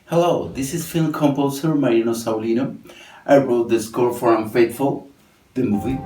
Hello, this is film composer Mariano Saulino. I wrote the score for Unfateful, the movie.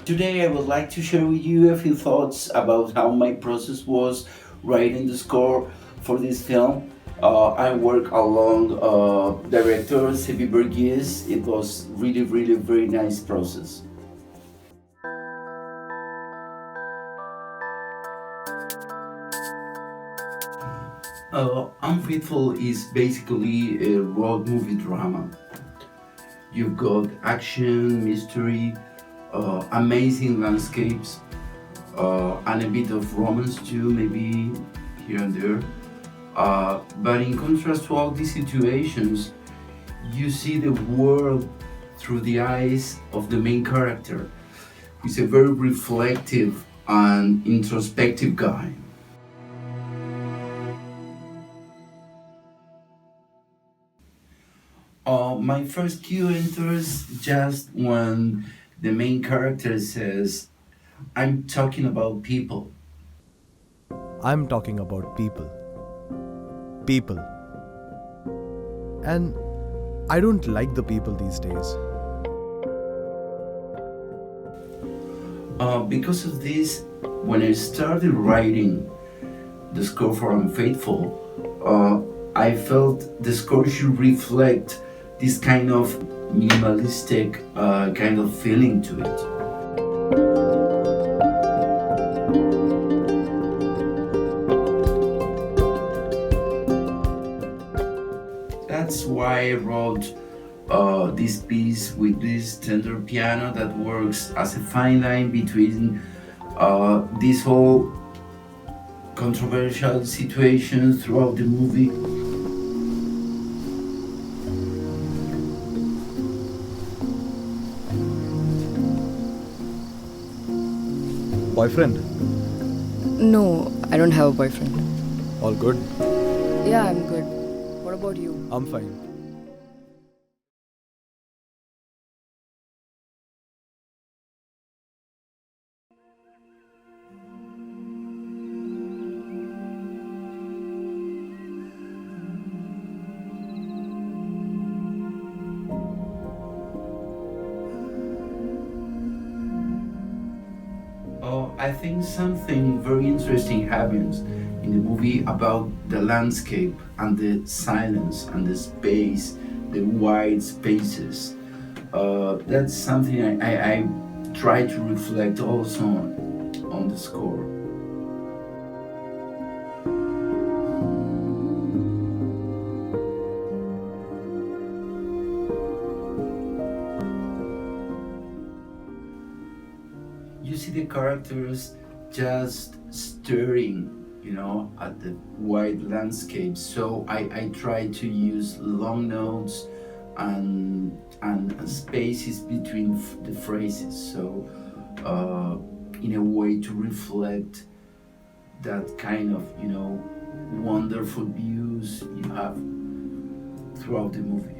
Today I would like to share with you a few thoughts about how my process was writing the score for this film. I work along director Sebi Burgess. It was really very nice process. Unfaithful is basically a road movie drama. You've got action, mystery, amazing landscapes, and a bit of romance too, maybe here and there. But in contrast to all these situations, you see the world through the eyes of the main character, who's a very reflective and introspective guy. My first cue enters just when the main character says, I'm talking about people. I'm talking about people. People. And I don't like the people these days. Because of this, when I started writing the score for Unfaithful, I felt the score should reflect this kind of minimalistic kind of feeling to it. That's why I wrote this piece with this tender piano that works as a fine line between this whole controversial situation throughout the movie. Boyfriend? No, I don't have a boyfriend. All good? Yeah, I'm good. What about you? I'm fine. I think something very interesting happens in the movie about the landscape and the silence and the space, the wide spaces. That's something I try to reflect also on the score. You see the characters just staring, at the wide landscape. So I try to use long notes and spaces between the phrases. So in a way to reflect that kind of wonderful views you have throughout the movie.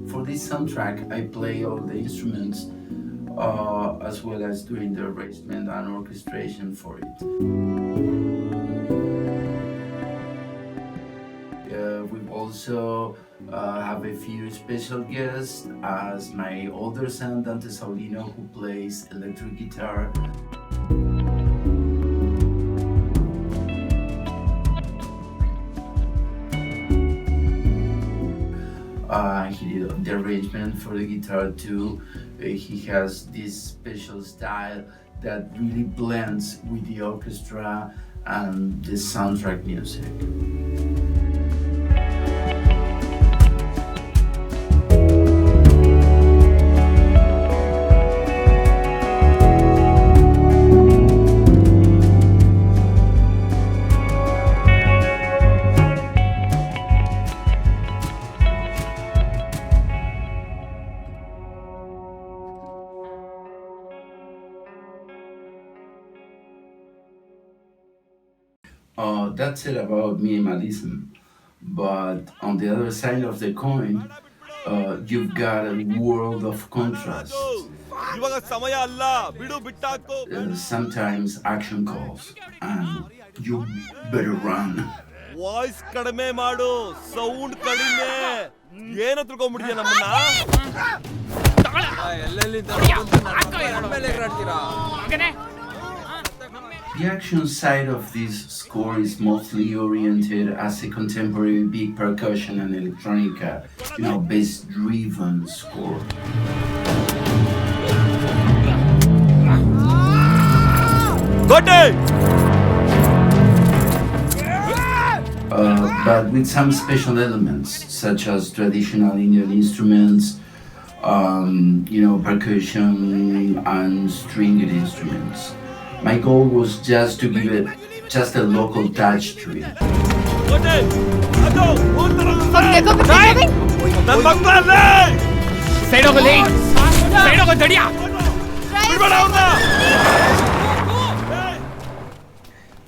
For this soundtrack, I play all the instruments as well as doing the arrangement and orchestration for it. We've also also have a few special guests as my older son Dante Saulino, who plays electric guitar. He did the arrangement for the guitar too. He has this special style that really blends with the orchestra and the soundtrack music. That's it about minimalism. But on the other side of the coin, you've got a world of contrasts. ಇವಾಗ ಸಮಯ ಅಲ್ಲ ಬಿಡು ಬಿಟ್ಟಾಕು Sometimes action calls, and you better run. Voice ಕಡಿಮೆ ಮಾಡು sound ಕಡಿಮೆ ಏನ ತಿಳ್ಕೊಂಡ್ಬಿಡ್ತೀಯ ನಮ್ಮನ್ನ ಎಲ್ಲೆಲ್ಲಿ The action side of this score is mostly oriented as a contemporary big percussion and electronica, bass-driven score. But with some special elements, such as traditional Indian instruments, percussion and stringed instruments. My goal was just to give it just a local touch to it.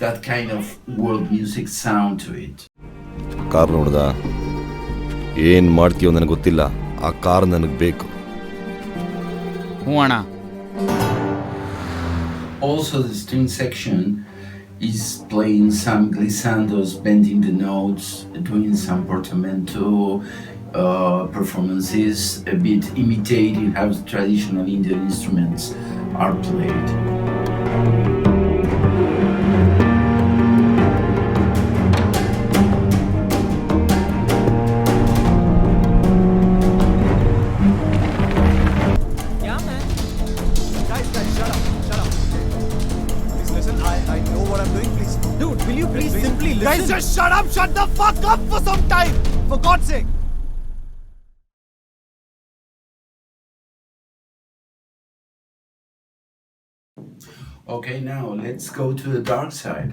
That kind of world music sound to it. Car ನೋಡ್ದ ಏನ್ ಮಾಡ್ತೀಯೋ ನನಗೆ ಗೊತ್ತಿಲ್ಲ ಆ car ನನಗೆ ಬೇಕು ಹ್ಞೂ ಅಣ್ಣ Also, the string section is playing some glissandos, bending the notes, doing some portamento performances, a bit imitating how traditional Indian instruments are played. Guys, just shut the fuck up for some time! For God's sake! Okay, now let's go to the dark side.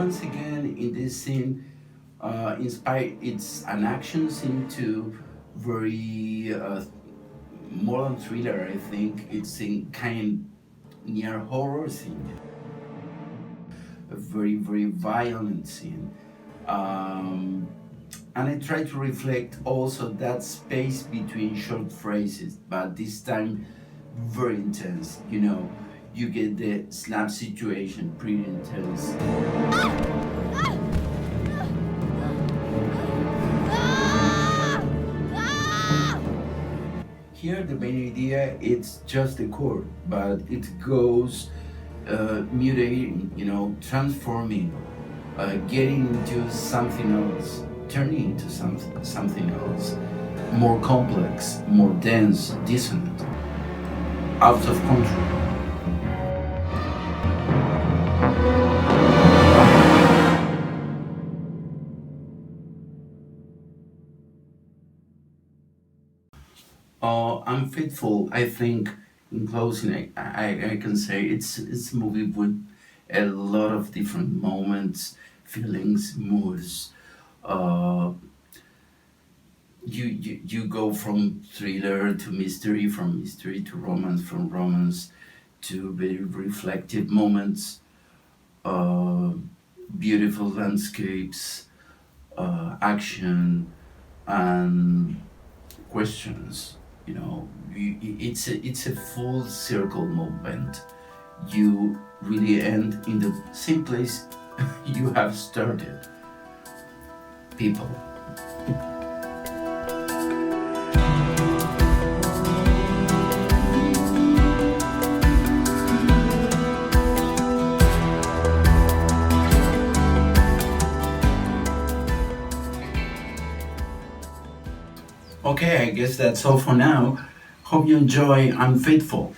Once again, in this scene, it's an action scene too, very more than thriller. I think it's in kind near horror scene, a very very violent scene, and I try to reflect also that space between short phrases, but this time very intense. You get the slap situation pretty intense. Here the main idea, it's just the chord, but it goes mutating, transforming, getting into something else, turning into something else, more complex, more dense, dissonant, out of control. Unfateful, I think, in closing, I can say it's a movie with a lot of different moments, feelings, moods. You go from thriller to mystery, from mystery to romance, from romance to very reflective moments. uh, beautiful landscapes, action, and questions. You know, it's a full circle movement. You really end in the same place you have started. People. Okay, I guess that's all for now. Hope you enjoy Unfateful.